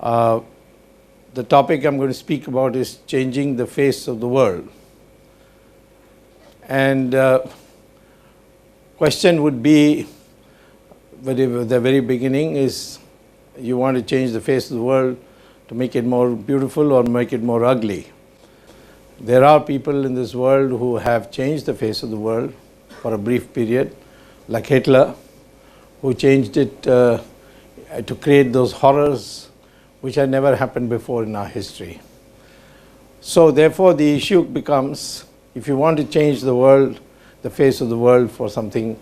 The topic I'm going to speak about is changing the face of the world. And question would be, at the very beginning, is you want to change the face of the world to make it more beautiful or make it more ugly. There are people in this world who have changed the face of the world for a brief period, like Hitler, who changed it to create those horrors which had never happened before in our history. So therefore the issue becomes, if you want to change the world, the face of the world for something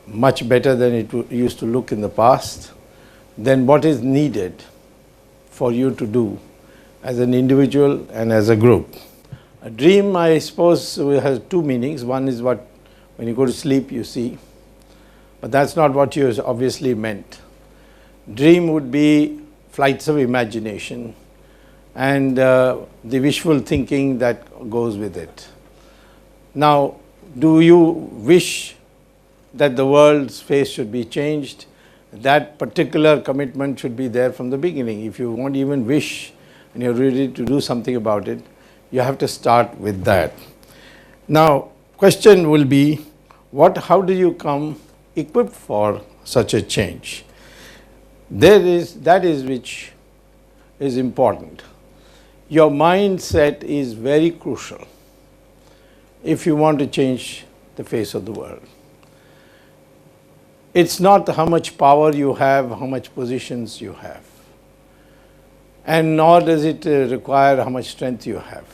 much better than it used to look in the past, then what is needed for you to do as an individual and as a group? A dream, I suppose, has two meanings. One is what when you go to sleep you see, but that's not what you obviously meant. Dream would be flights of imagination and the wishful thinking that goes with it. Now, do you wish that the world's face should be changed? That particular commitment should be there from the beginning. If you won't even wish and you're ready to do something about it, you have to start with that. Now, question will be, how do you come equipped for such a change? That is which is important. Your mindset is very crucial if you want to change the face of the world. It's not how much power you have, how much positions you have, and nor does it require how much strength you have.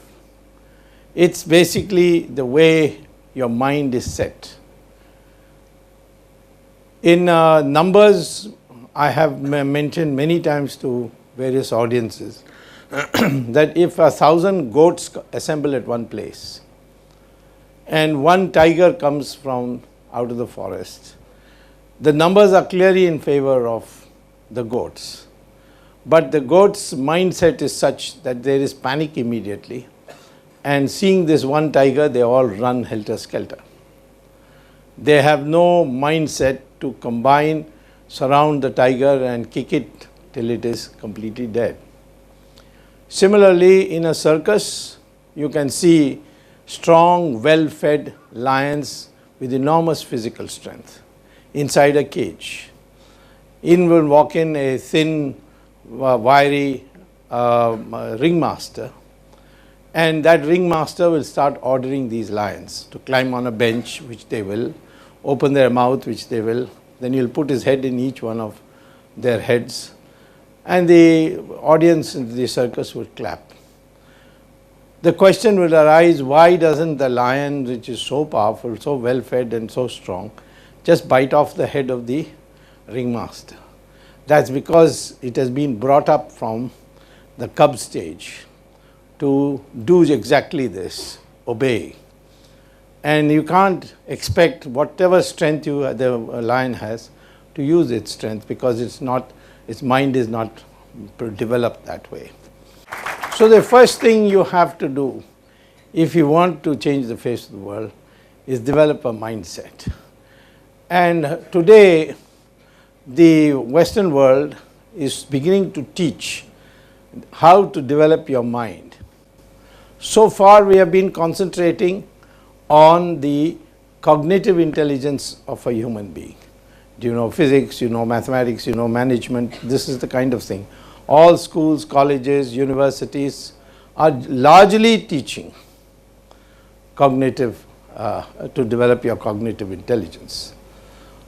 It's basically the way your mind is set. In numbers, I have mentioned many times to various audiences that if 1,000 goats assemble at one place and one tiger comes from out of the forest, the numbers are clearly in favor of the goats. But the goats' mindset is such that there is panic immediately, and seeing this one tiger, they all run helter-skelter. They have no mindset to combine, surround the tiger and kick it till it is completely dead. Similarly, in a circus, you can see strong, well-fed lions with enormous physical strength inside a cage. In will walk in a thin, wiry ringmaster, and that ringmaster will start ordering these lions to climb on a bench, which they will, open their mouth, which they will, then he'll put his head in each one of their heads, and the audience in the circus would clap. The question will arise, why doesn't the lion, which is so powerful, so well fed and so strong, just bite off the head of the ringmaster? That's because it has been brought up from the cub stage to do exactly this, obey. And you can't expect whatever strength the lion has to use its strength, because its mind is not developed that way. So the first thing you have to do if you want to change the face of the world is develop a mindset. And today the Western world is beginning to teach how to develop your mind. So far we have been concentrating on the cognitive intelligence of a human being. Do you know physics, you know mathematics, you know management? This is the kind of thing. All schools, colleges, universities are largely teaching cognitive, to develop your cognitive intelligence.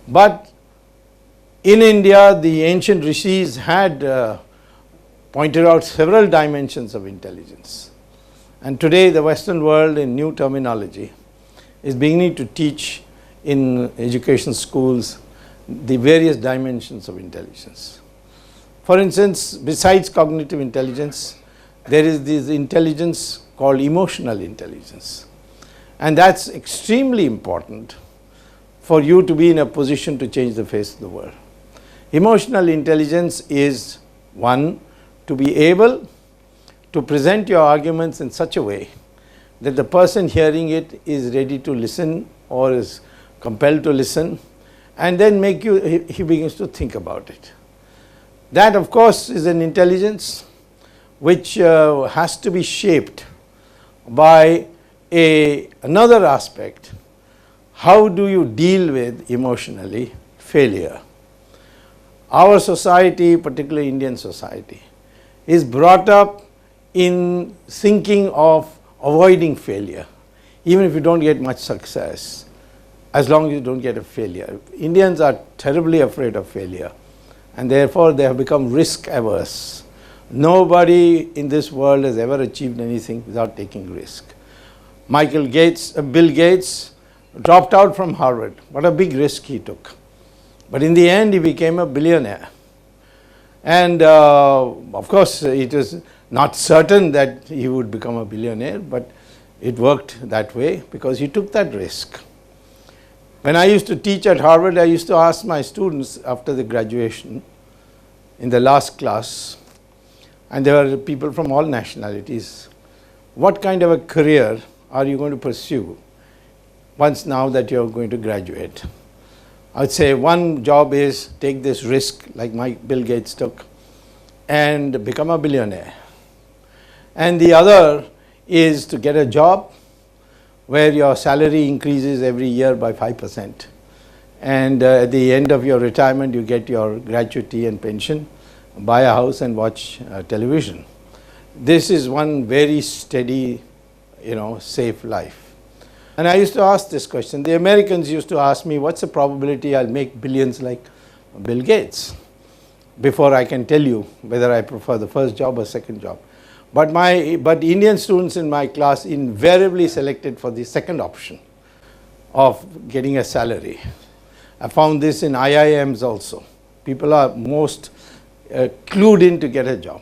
But in India, the ancient rishis had pointed out several dimensions of intelligence. And today the Western world, in new terminology, is beginning to teach in education schools the various dimensions of intelligence. For instance, besides cognitive intelligence, there is this intelligence called emotional intelligence. And that's extremely important for you to be in a position to change the face of the world. Emotional intelligence is, one, to be able to present your arguments in such a way that the person hearing it is ready to listen or is compelled to listen, and then he begins to think about it. That of course is an intelligence which has to be shaped by another aspect. How do you deal with emotionally failure? Our society, particularly Indian society, is brought up in thinking of avoiding failure, even if you don't get much success, as long as you don't get a failure. Indians are terribly afraid of failure, and therefore they have become risk averse. Nobody in this world has ever achieved anything without taking risk. Bill Gates dropped out from Harvard. What a big risk he took. But in the end, he became a billionaire. And of course, it is not certain that he would become a billionaire, but it worked that way because he took that risk. When I used to teach at Harvard, I used to ask my students after the graduation in the last class, and there were people from all nationalities, what kind of a career are you going to pursue once now that you are going to graduate? I would say one job is take this risk like Bill Gates took and become a billionaire. And the other is to get a job where your salary increases every year by 5%. And at the end of your retirement, you get your gratuity and pension, buy a house and watch television. This is one very steady, safe life. And I used to ask this question. The Americans used to ask me, what's the probability I'll make billions like Bill Gates before I can tell you whether I prefer the first job or second job. But Indian students in my class invariably selected for the second option of getting a salary. I found this in IIMs also. People are most clued in to get a job.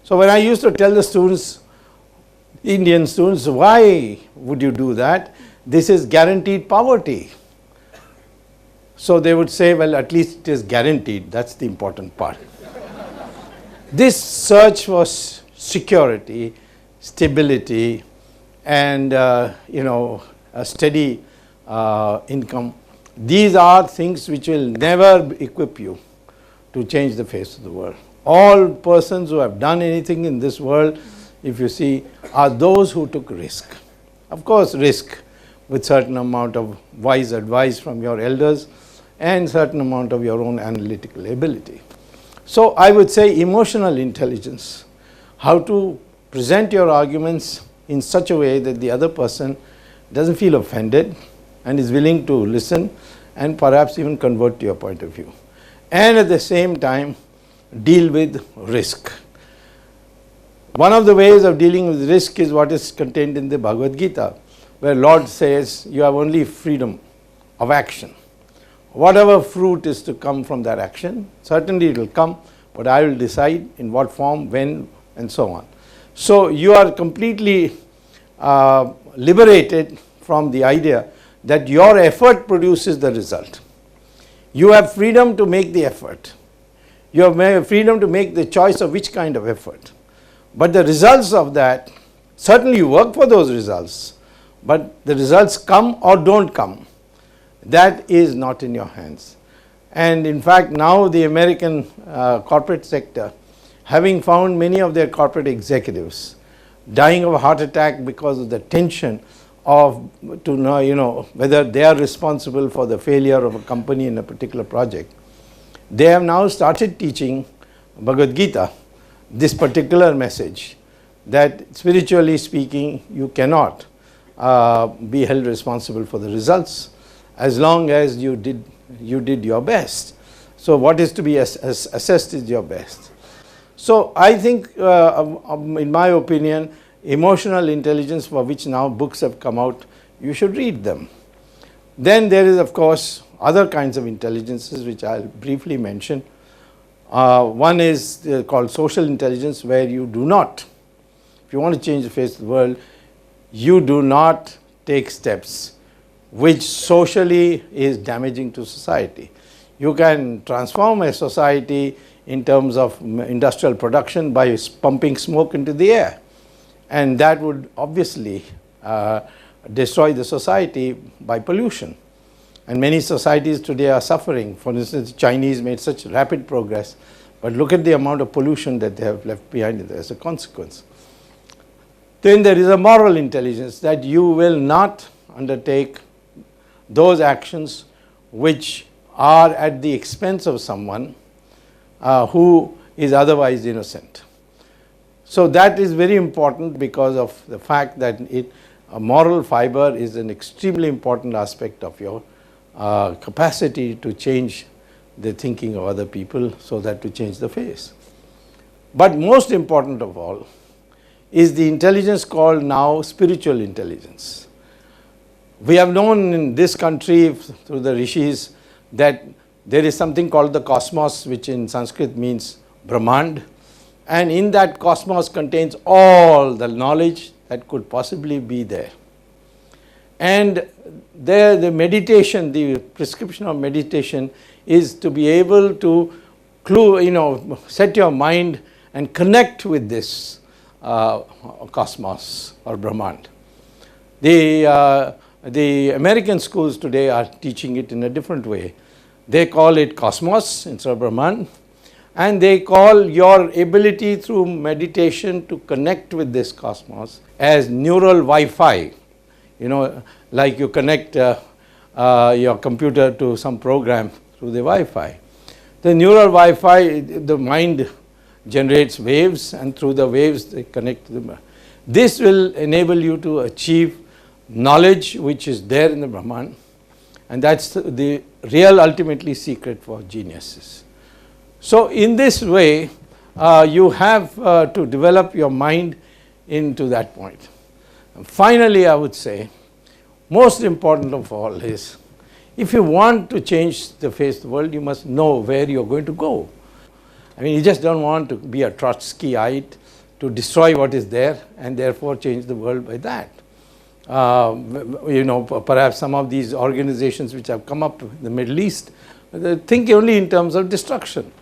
So when I used to tell the students, Indian students, why would you do that? This is guaranteed poverty. So they would say, well, at least it is guaranteed. That's the important part. This search for security, stability, and a steady income, these are things which will never equip you to change the face of the world. All persons who have done anything in this world, if you see, are those who took risk. Of course, risk with certain amount of wise advice from your elders and certain amount of your own analytical ability. So I would say emotional intelligence, how to present your arguments in such a way that the other person doesn't feel offended and is willing to listen and perhaps even convert to your point of view. And at the same time, deal with risk. One of the ways of dealing with risk is what is contained in the Bhagavad Gita, where Lord says you have only freedom of action. Whatever fruit is to come from that action, certainly it will come, but I will decide in what form, when, and so on. So you are completely liberated from the idea that your effort produces the result. You have freedom to make the effort. You have freedom to make the choice of which kind of effort. But the results of that, certainly you work for those results, but the results come or don't come, that is not in your hands. And in fact, now the American corporate sector, having found many of their corporate executives dying of a heart attack because of the tension of to know whether they are responsible for the failure of a company in a particular project, they have now started teaching Bhagavad Gita this particular message, that spiritually speaking you cannot be held responsible for the results as long as you did your best. So what is to be assessed is your best. So I think in my opinion, emotional intelligence, for which now books have come out, you should read them. Then there is of course other kinds of intelligences which I'll briefly mention. One is called social intelligence, where you do not, if you want to change the face of the world, you do not take steps which socially is damaging to society. You can transform a society in terms of industrial production by pumping smoke into the air, and that would obviously destroy the society by pollution. And many societies today are suffering. For instance, the Chinese made such rapid progress, But look at the amount of pollution that they have left behind as a consequence. Then there is a moral intelligence, that you will not undertake those actions which are at the expense of someone who is otherwise innocent. So that is very important because of the fact that a moral fiber is an extremely important aspect of your capacity to change the thinking of other people, so that to change the face. But most important of all is the intelligence called now spiritual intelligence. We have known in this country through the rishis that there is something called the cosmos, which in Sanskrit means Brahmand, and in that cosmos contains all the knowledge that could possibly be there. And there the meditation, the prescription of meditation is to be able to set your mind and connect with this cosmos or Brahmand. The American schools today are teaching it in a different way. They call it cosmos instead of Brahman, and they call your ability through meditation to connect with this cosmos as neural Wi-Fi. Like you connect your computer to some program through the Wi-Fi. The neural Wi-Fi, the mind generates waves, and through the waves they connect to the mind. This will enable you to achieve knowledge which is there in the Brahman, and that's the real ultimately secret for geniuses. So in this way you have to develop your mind into that point. And finally, I would say most important of all is, if you want to change the face of the world, you must know where you are going to go. I mean, you just don't want to be a Trotskyite to destroy what is there and therefore change the world by that. Perhaps some of these organizations which have come up in the Middle East, they think only in terms of destruction.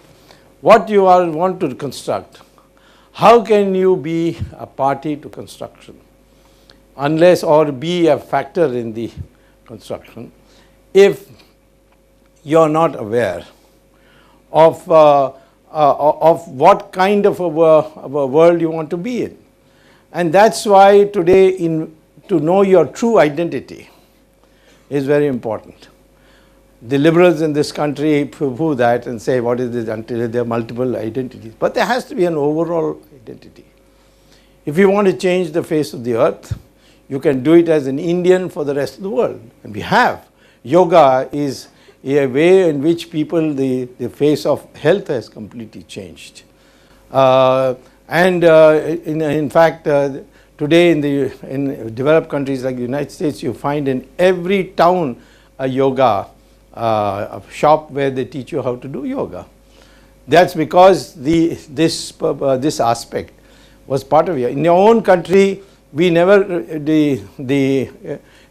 What you want to construct, how can you be a party to construction unless, or be a factor in the construction, if you are not aware of what kind of a world you want to be in? And that's why today to know your true identity is very important. The liberals in this country poo-poo that and say, what is this, until there are multiple identities. But there has to be an overall identity. If you want to change the face of the earth, you can do it as an Indian for the rest of the world. And we have. Yoga is a way in which people, the face of health has completely changed. In fact, today in developed countries like the United States, you find in every town a yoga a shop where they teach you how to do yoga. That's because this aspect was part of it. In your own country, we never, the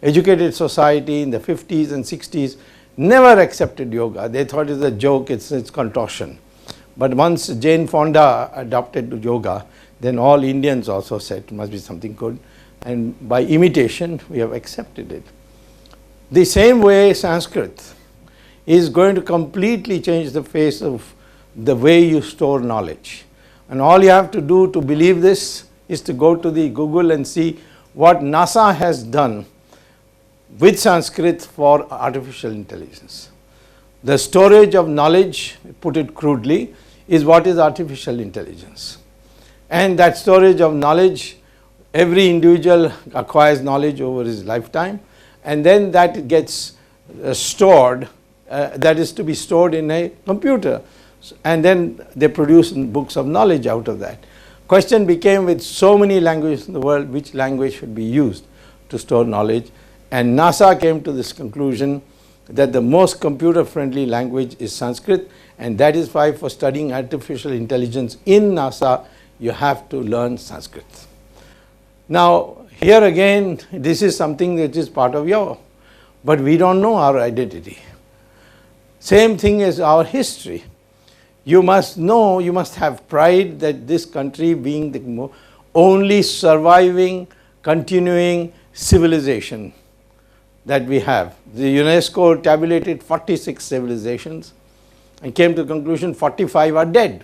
educated society in the 50s and 60s never accepted yoga. They thought it's a joke, it's contortion. But once Jane Fonda adopted yoga, then all Indians also said it must be something good. And by imitation, we have accepted it. The same way Sanskrit is going to completely change the face of the way you store knowledge. And all you have to do to believe this is to go to the Google and see what NASA has done with Sanskrit for artificial intelligence. The storage of knowledge, put it crudely, is what is artificial intelligence. And that storage of knowledge, every individual acquires knowledge over his lifetime, and then that gets stored, that is to be stored in a computer, and then they produce books of knowledge out of that. Question became, with so many languages in the world, which language should be used to store knowledge? And NASA came to this conclusion that the most computer friendly language is Sanskrit, and that is why for studying artificial intelligence in NASA you have to learn Sanskrit. Now here again, this is something that is part of but we don't know our identity. Same thing as our history. You must know, you must have pride that this country being the only surviving, continuing civilization that we have. The UNESCO tabulated 46 civilizations and came to the conclusion 45 are dead.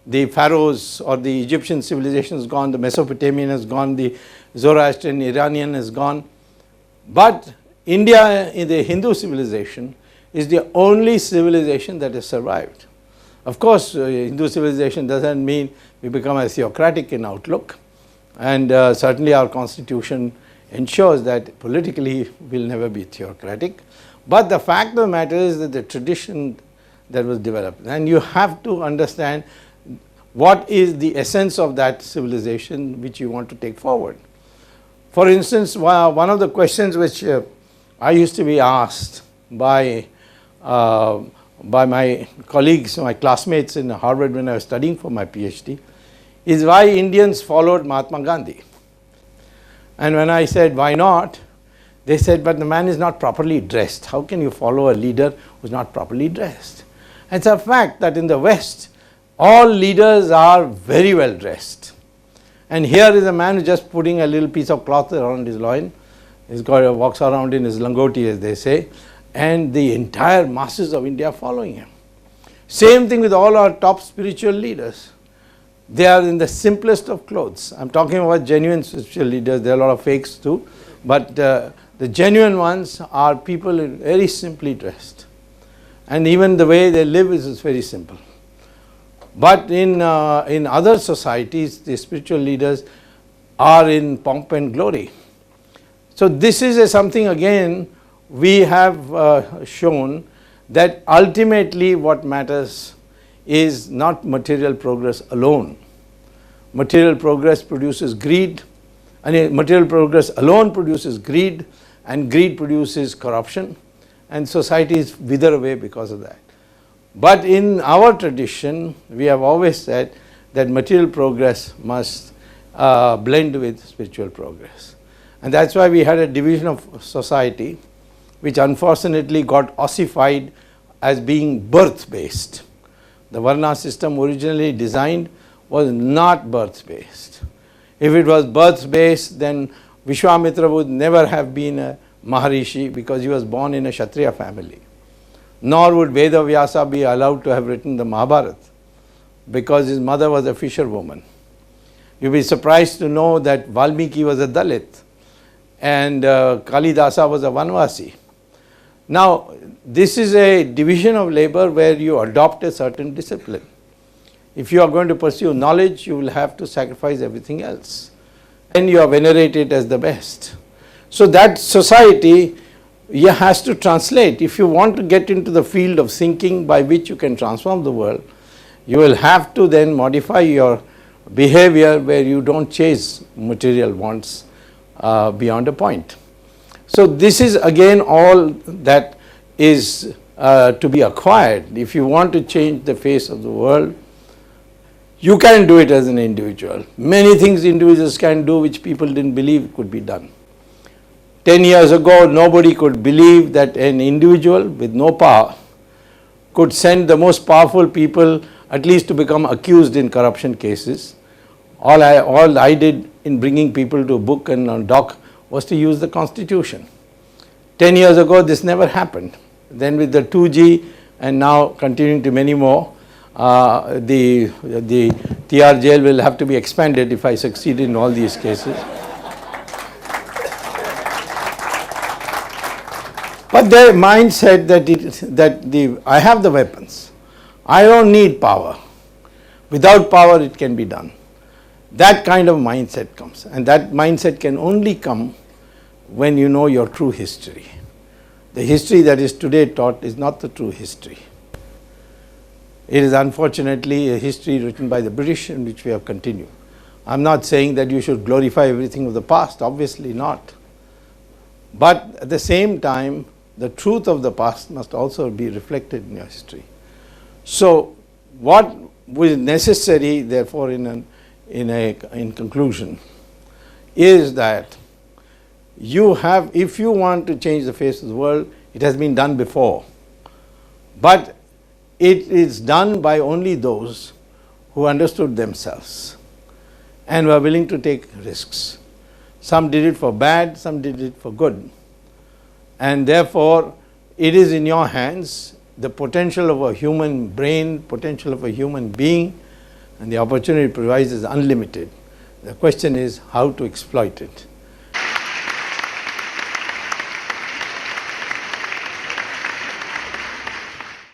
the pharaohs or the Egyptian civilization is gone, the Mesopotamian has gone, the Zoroastrian Iranian has gone. But India in the Hindu civilization is the only civilization that has survived. Of course, Hindu civilization doesn't mean we become a theocratic in outlook, and certainly our constitution ensures that politically we will never be theocratic. But the fact of the matter is that the tradition that was developed, and you have to understand what is the essence of that civilization which you want to take forward. For instance, one of the questions which I used to be asked by my colleagues, my classmates in Harvard when I was studying for my Ph.D. is why Indians followed Mahatma Gandhi. And when I said, why not? They said, but the man is not properly dressed. How can you follow a leader who is not properly dressed? It's a fact that in the West, all leaders are very well dressed. And here is a man who is just putting a little piece of cloth around his loin. Walks around in his langoti, as they say, and the entire masses of India following him. Same thing with all our top spiritual leaders. They are in the simplest of clothes. I'm talking about genuine spiritual leaders. There are a lot of fakes too, but the genuine ones are people very simply dressed, and even the way they live is very simple. But in other societies, the spiritual leaders are in pomp and glory. So this is something again we have shown that ultimately what matters is not material progress alone. Material progress produces greed, and material progress alone produces greed, and greed produces corruption, and societies wither away because of that. But in our tradition, we have always said that material progress must blend with spiritual progress. And that's why we had a division of society which unfortunately got ossified as being birth-based. The Varna system originally designed was not birth-based. If it was birth-based, then Vishwamitra would never have been a Maharishi because he was born in a Kshatriya family. Nor would Veda Vyasa be allowed to have written the Mahabharata because his mother was a fisherwoman. You'll be surprised to know that Valmiki was a Dalit and Kalidasa was a Vanvasi. Now, this is a division of labor where you adopt a certain discipline. If you are going to pursue knowledge, you will have to sacrifice everything else. Then you are venerated as the best. So that society has to translate. If you want to get into the field of thinking by which you can transform the world, you will have to then modify your behavior where you don't chase material wants beyond a point. So this is again all that is to be acquired. If you want to change the face of the world, you can do it as an individual. Many things individuals can do which people didn't believe could be done. 10 years ago, nobody could believe that an individual with no power could send the most powerful people at least to become accused in corruption cases. All I did in bringing people to book and on dock was to use the constitution. 10 years ago, this never happened. Then with the 2G and now continuing to many more, the TR jail will have to be expanded if I succeed in all these cases. But their mindset that I have the weapons, I don't need power. Without power, it can be done. That kind of mindset comes, and that mindset can only come when you know your true history. The history that is today taught is not the true history. It is unfortunately a history written by the British in which we have continued. I'm not saying that you should glorify everything of the past, obviously not. But at the same time, the truth of the past must also be reflected in your history. So what is necessary, therefore, in conclusion, is that if you want to change the face of the world, it has been done before. But it is done by only those who understood themselves and were willing to take risks. Some did it for bad, some did it for good. And therefore, it is in your hands, the potential of a human brain, potential of a human being, and the opportunity it provides is unlimited. The question is how to exploit it.